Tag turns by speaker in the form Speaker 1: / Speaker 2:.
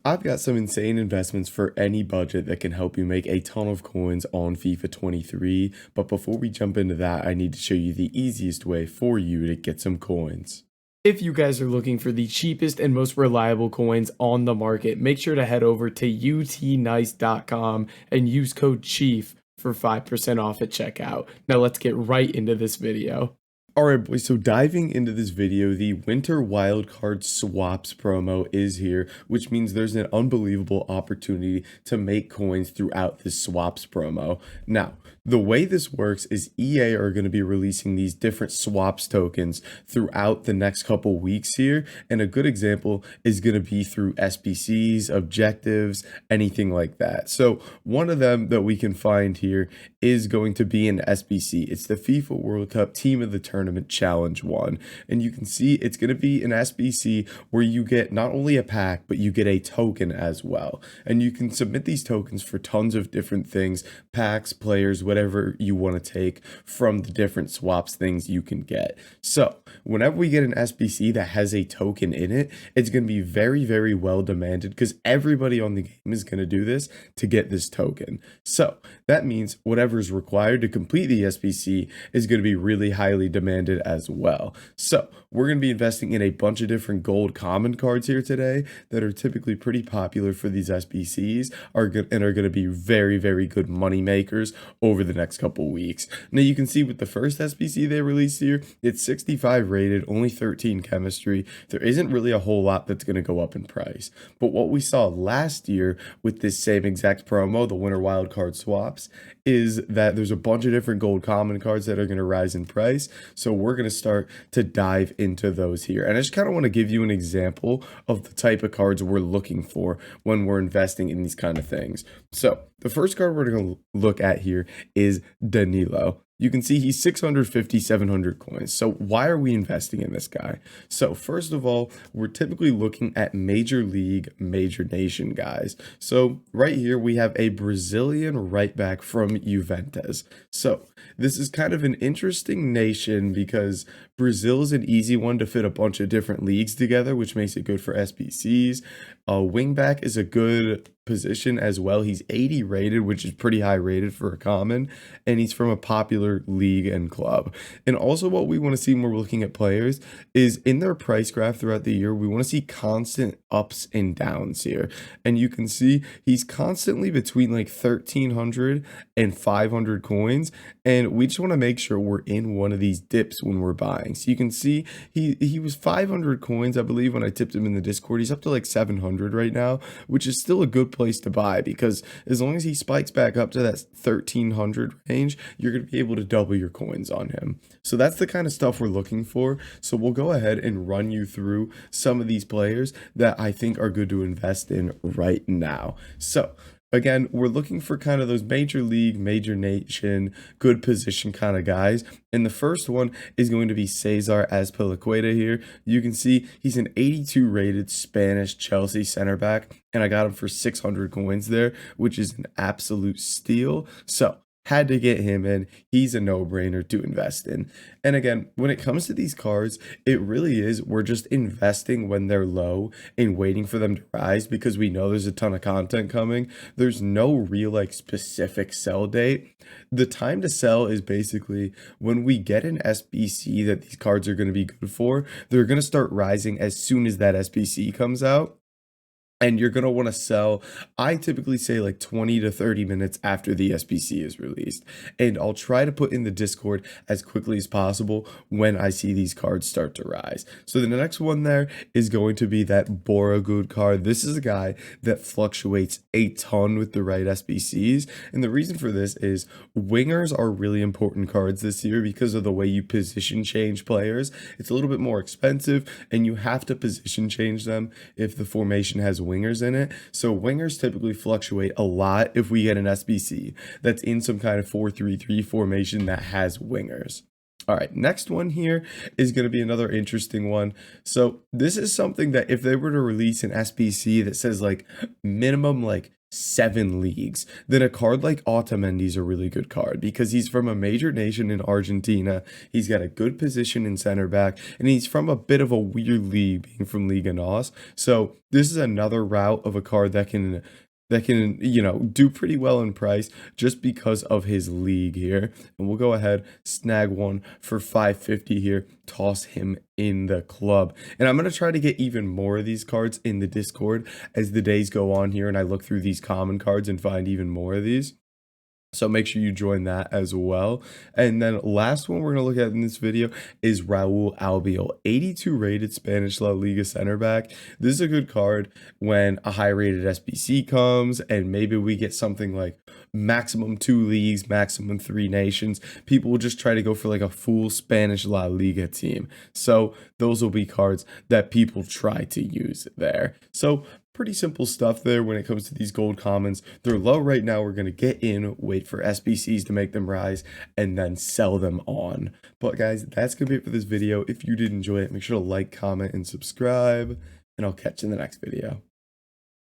Speaker 1: I've got some insane investments for any budget that can help you make a ton of coins on FIFA 23, but before we jump into that, I need to show you the easiest way for you to get some coins. If you guys are looking for the cheapest and most reliable coins on the market, make sure to head over to utnice.com and use code CHIEF for 5% off at checkout. Now let's get right into this video. Alright boys, so diving into this video, the Winter Wildcard Swaps promo is here, which means there's an unbelievable opportunity to make coins throughout this swaps promo. Now, the way this works is EA are going to be releasing these different swaps tokens throughout the next couple weeks here, and a good example is going to be through SBCs, objectives, anything like that. So one of them that we can find here is going to be an SBC. It's the FIFA World Cup Team of the Tournament Challenge 1. And you can see it's going to be an SBC where you get not only a pack, but you get a token as well. And you can submit these tokens for tons of different things, packs, players, whatever you want to take from the different swaps things you can get. So whenever we get an SBC that has a token in it, it's going to be very, very well demanded because everybody on the game is going to do this to get this token. So that means whatever is required to complete the SBC is going to be really highly demanded as well. So we're going to be investing in a bunch of different gold common cards here today that are typically pretty popular for these SBCs and are going to be very, very good money makers over the next couple weeks. Now you can see with the first SBC they released here, it's 65 rated, only 13 chemistry. There isn't really a whole lot that's going to go up in price. But what we saw last year with this same exact promo, the Winter Wildcard Swaps, is that there's a bunch of different gold common cards that are going to rise in price. So we're going to start to dive into those here. And I just kind of want to give you an example of the type of cards we're looking for when we're investing in these kind of things. So the first card we're going to look at here is Danilo. You can see he's 650, 700 coins. So why are we investing in this guy? So first of all, we're typically looking at major league, major nation guys. So right here, we have a Brazilian right back from Juventus. So this is kind of an interesting nation because Brazil is an easy one to fit a bunch of different leagues together, which makes it good for SBCs. Wingback is a good position as well. He's 80 rated, which is pretty high rated for a common, and he's from a popular league and club. And also what we want to see when we're looking at players is in their price graph throughout the year, we want to see constant ups and downs here. And you can see he's constantly between like 1,300 and 500 coins, and we just want to make sure we're in one of these dips when we're buying. So you can see he was 500 coins, I believe, when I tipped him in the Discord. He's up to like 700 right now, which is still a good place to buy because as long as he spikes back up to that 1,300 range, you're going to be able to double your coins on him. So that's the kind of stuff we're looking for. So we'll go ahead and run you through some of these players that I think are good to invest in right now. So again, we're looking for kind of those major league, major nation, good position kind of guys. And the first one is going to be Cesar Azpilicueta here. You can see he's an 82 rated Spanish Chelsea center back, and I got him for 600 coins there, which is an absolute steal. So had to get him in. He's a no-brainer to invest in. And again, when it comes to these cards, it really is, we're just investing when they're low and waiting for them to rise because we know there's a ton of content coming. There's no real like specific sell date. The time to sell is basically when we get an SBC that these cards are going to be good for, they're going to start rising as soon as that SBC comes out. And you're going to want to sell, I typically say like 20 to 30 minutes after the SBC is released. And I'll try to put in the Discord as quickly as possible when I see these cards start to rise. So the next one there is going to be that Borogood card. This is a guy that fluctuates a ton with the right SBCs. And the reason for this is wingers are really important cards this year because of the way you position change players. It's a little bit more expensive and you have to position change them if the formation has wingers in it. So wingers typically fluctuate a lot if we get an SBC that's in some kind of 4-3-3 formation that has wingers. All right, next one here is going to be another interesting one. So this is something that if they were to release an SBC that says like minimum like 7 leagues, then a card like Otamendi's a really good card because he's from a major nation in Argentina. He's got a good position in center back, and he's from a bit of a weird league, being from Liga NOS. So this is another route of a card that can do pretty well in price just because of his league here. And we'll go ahead, snag one for 550 here, toss him in the club. And I'm going to try to get even more of these cards in the Discord as the days go on here and I look through these common cards and find even more of these. So make sure you join that as well. And then last one we're going to look at in this video is Raul Albiol, 82 rated Spanish La Liga center back. This is a good card when a high rated SBC comes and maybe we get something like maximum 2 leagues, maximum 3 nations. People will just try to go for like a full Spanish La Liga team. So those will be cards that people try to use there. So pretty simple stuff there when it comes to these gold commons. They're low right now. We're going to get in, wait for SBCs to make them rise, and then sell them on. But guys, that's going to be it for this video. If you did enjoy it, make sure to like, comment, and subscribe, and I'll catch you in the next video.